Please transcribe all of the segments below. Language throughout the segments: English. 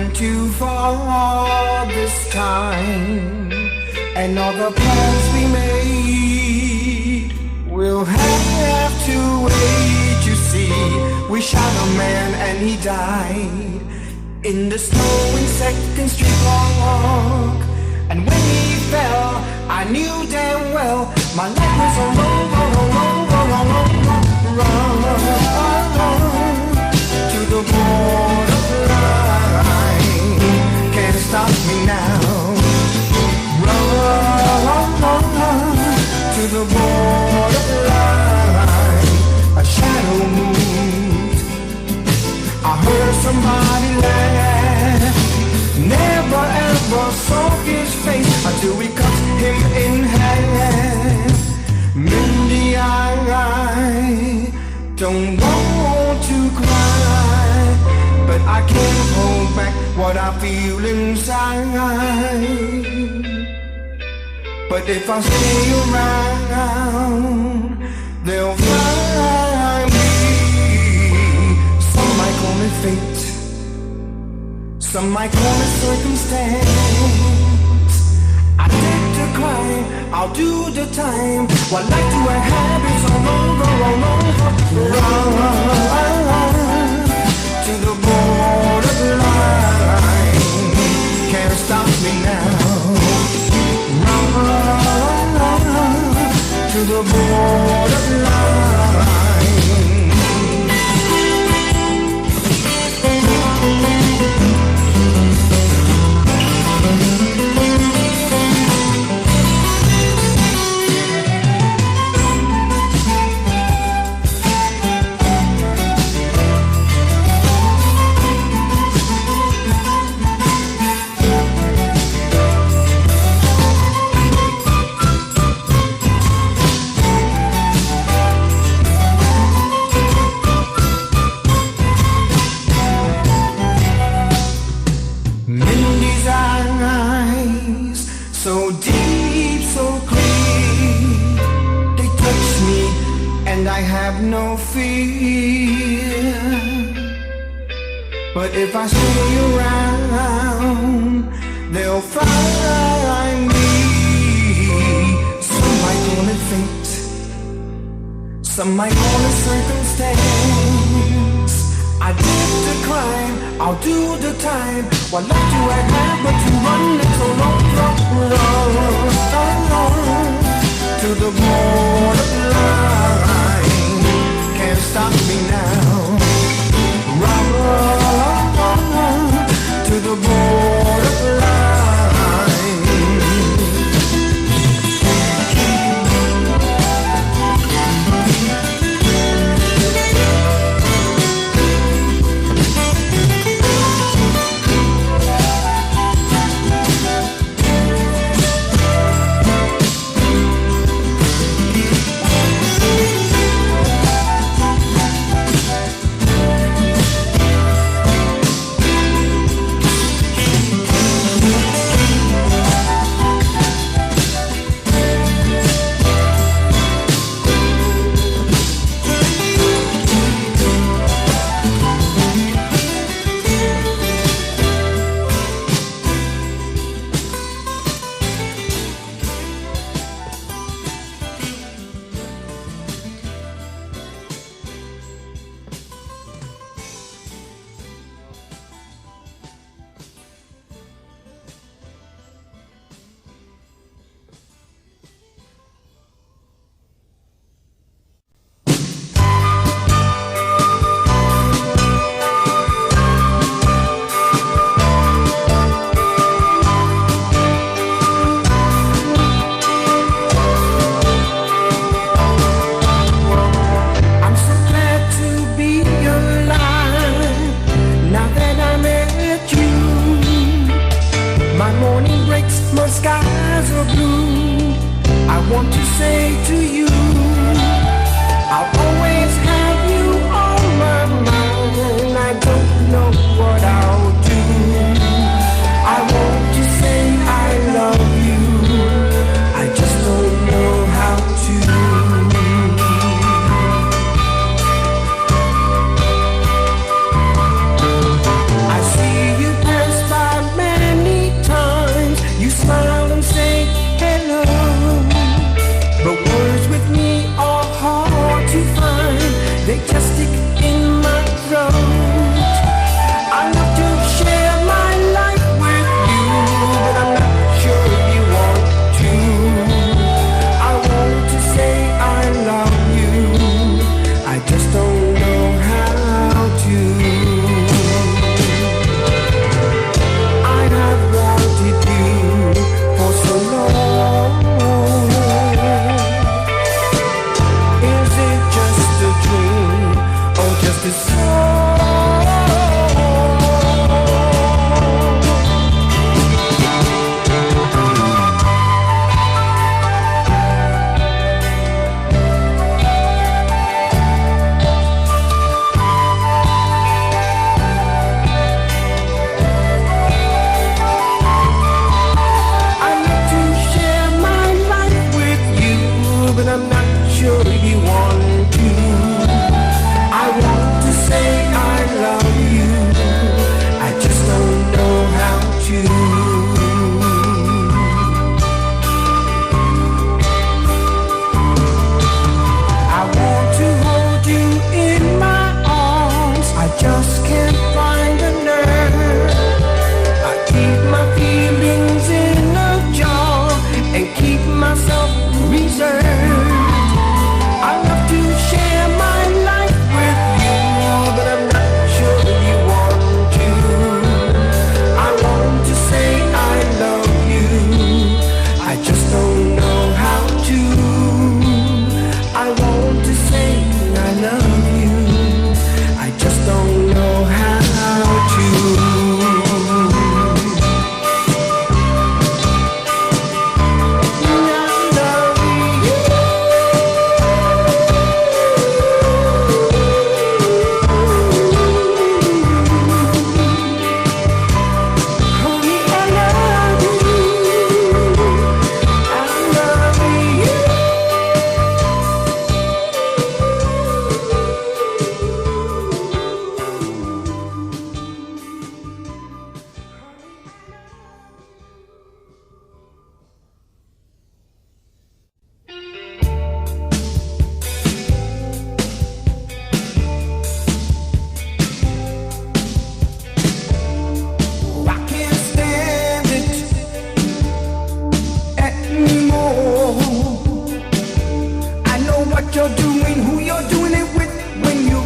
went too far this time, and all the plans we made will have to wait. You see, we shot a man and he died in the snowing 2nd Street Park. And when he fell, I knew damn well my life was a long, run to the borderline. Can't stop me now. Run to the borderline. A shadow moved. I heard somebody laugh. Never ever saw his face until we cut him in half. Mindy, I don't want to cry, but I can't hold back what I feel inside. But if I stay around, they'll find me. Some might call it fate, some might call it circumstance. I did the crime, I'll do the time. While I do a habits all over. Run to the borderline. Can't stop me now. Run to the borderline. No fear, but if I stay around, they'll find me. Some might call it fate, some might call it circumstance. I did the crime, I'll do the time. While I do I have but to run it so long, to the borderline. Can't stop me now. Run to the borderline.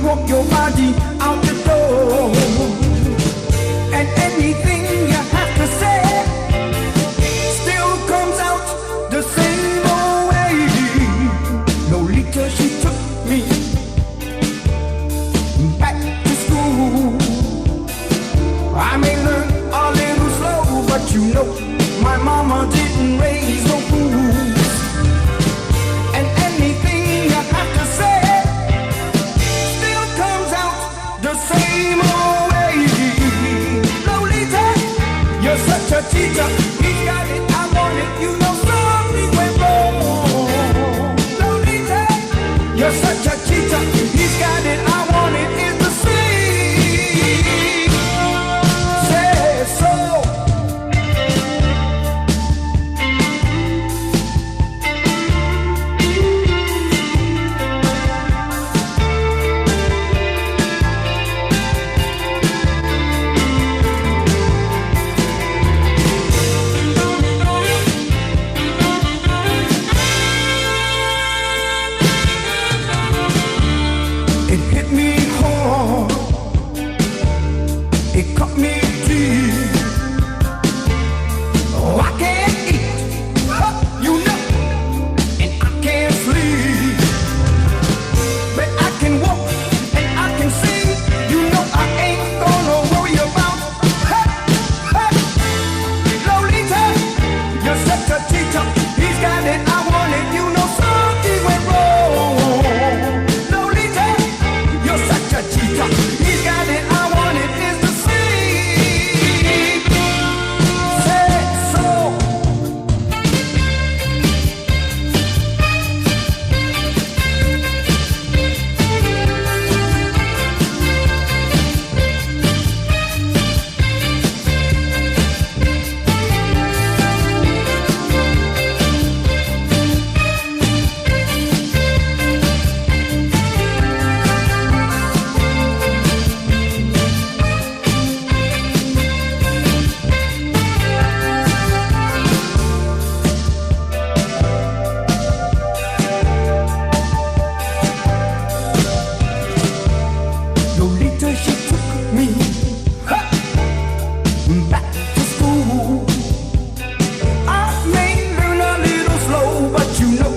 walk your body out the door. And anything you have to say still comes out the same old way. Lolita, she took me back to school. I may learn a little slow, but you know my mama didn't raise no fools. And anything you have to say still comes out the same old way. Lolita, you're such a teacher. He's got it, I want it. You know something went wrong. Lolita, you're such a teacher. He's got it, I want it. It's the same. Say so. It hit me hard, it cut me deep. Oh, I can't eat, you know, and I can't sleep. But I can walk and I can sing. You know I ain't gonna worry about. Lolita, you're such a teacher. He's got it, I want it. You know something went wrong. Lolita, you're such a cheater. He's got it, I want it. It's the same. Say so. Lolita, she took me back to school. I may learn a little slow, but you know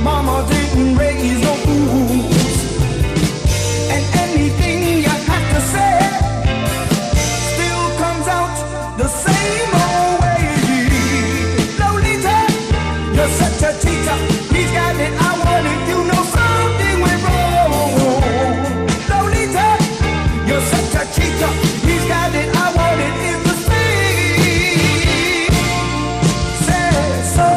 mama didn't raise no fools. And anything you have to say still comes out the same old way. Lolita, you're such a teacher. He's got it, I want it. You know something went wrong. Lolita, you're such a cheater. He's got it, I want it. It's the same. Say so.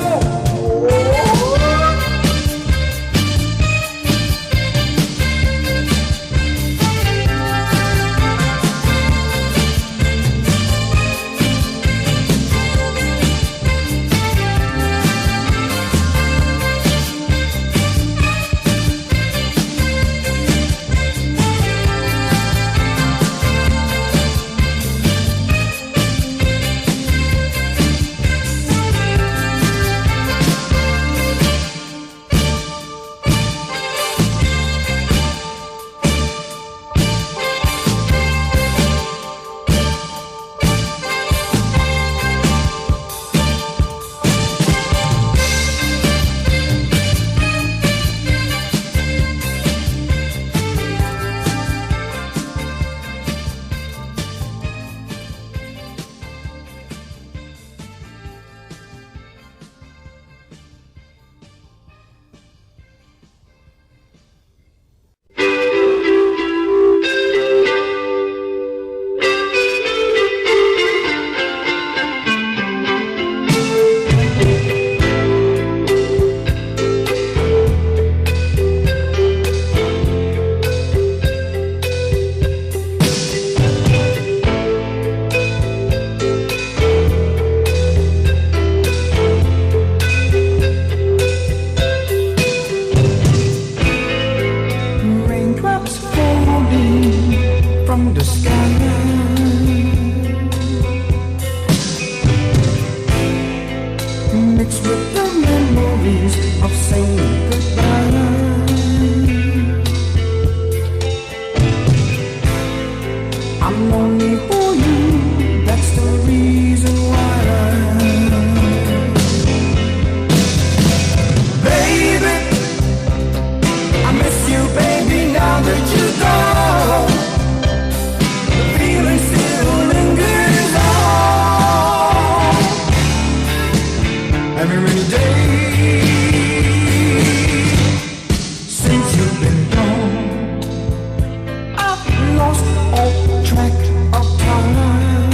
off track of time,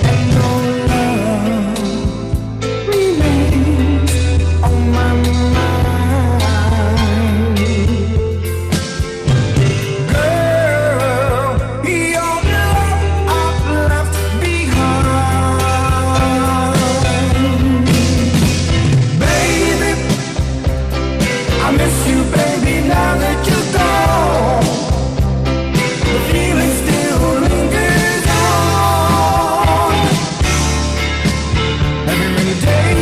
and your love remains on my mind. Girl, your love I've left behind. Baby, I miss you, baby, now that you're gone. The feeling still lingers on every rainy day.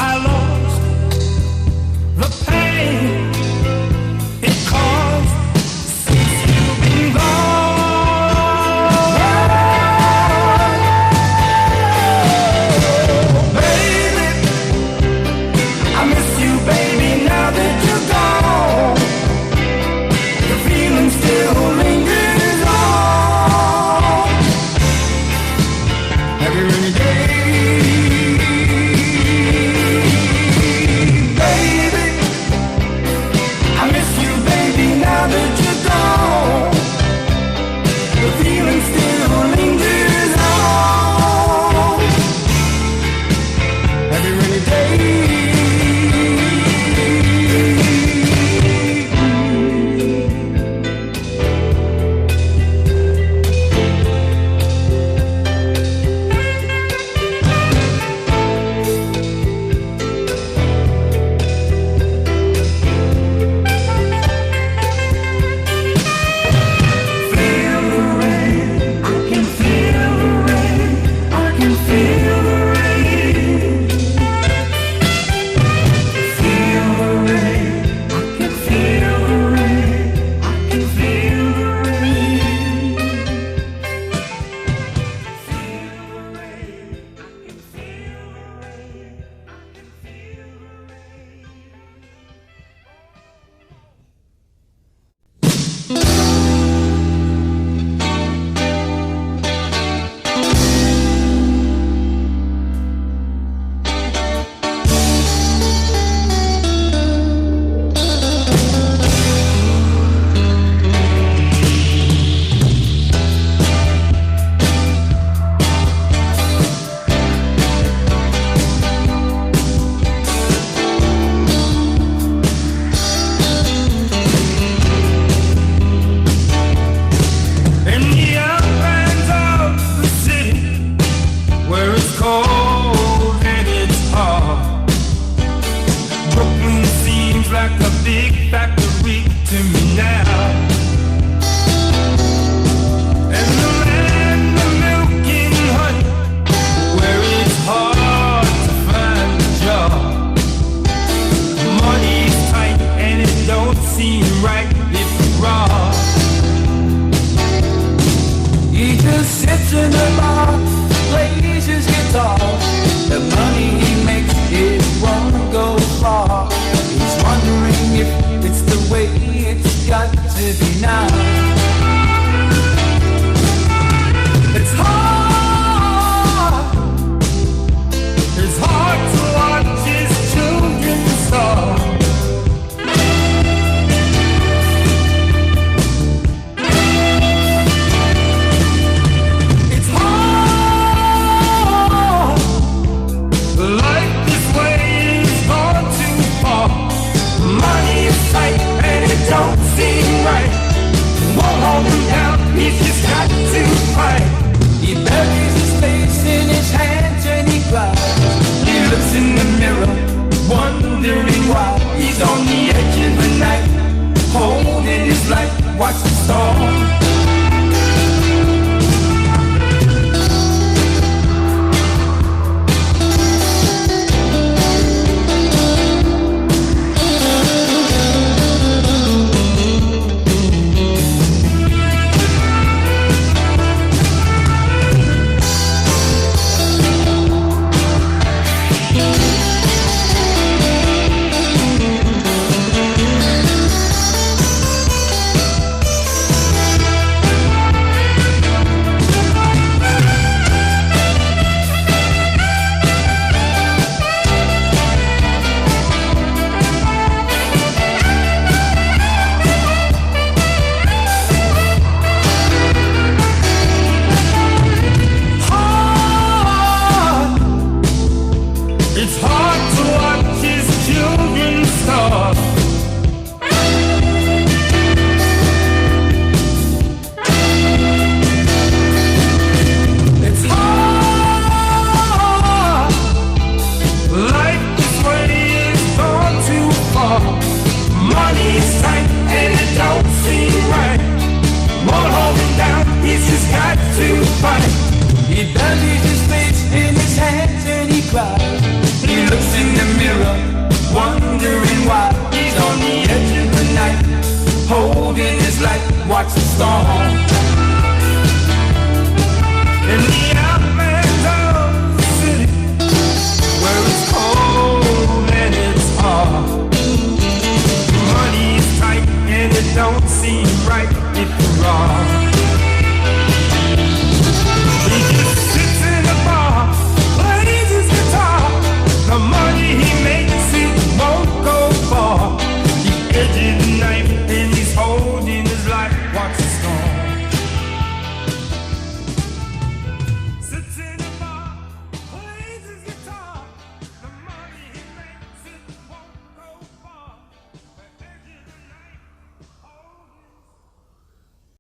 I lost the pain it caused since you've been gone. Baby, I miss you, baby, now that you're gone. The feeling still lingers on every rainy day. Baby, I miss you, baby, now that you're gone. The feeling still lingers on every rainy day. Feel the rain, I can feel the rain, I can feel the rain. Feel the rain, I can feel the rain, I can feel the rain. Feel the rain, I can feel the rain, I can feel the rain. In the outlines of the city, where it's cold and it's hard, Brooklyn seems like a big factory to me now. And the land of milk and honey, where it's hard to find a job. Money's tight and it don't seem right if you're raw. He just sits in the bar, plays his guitar,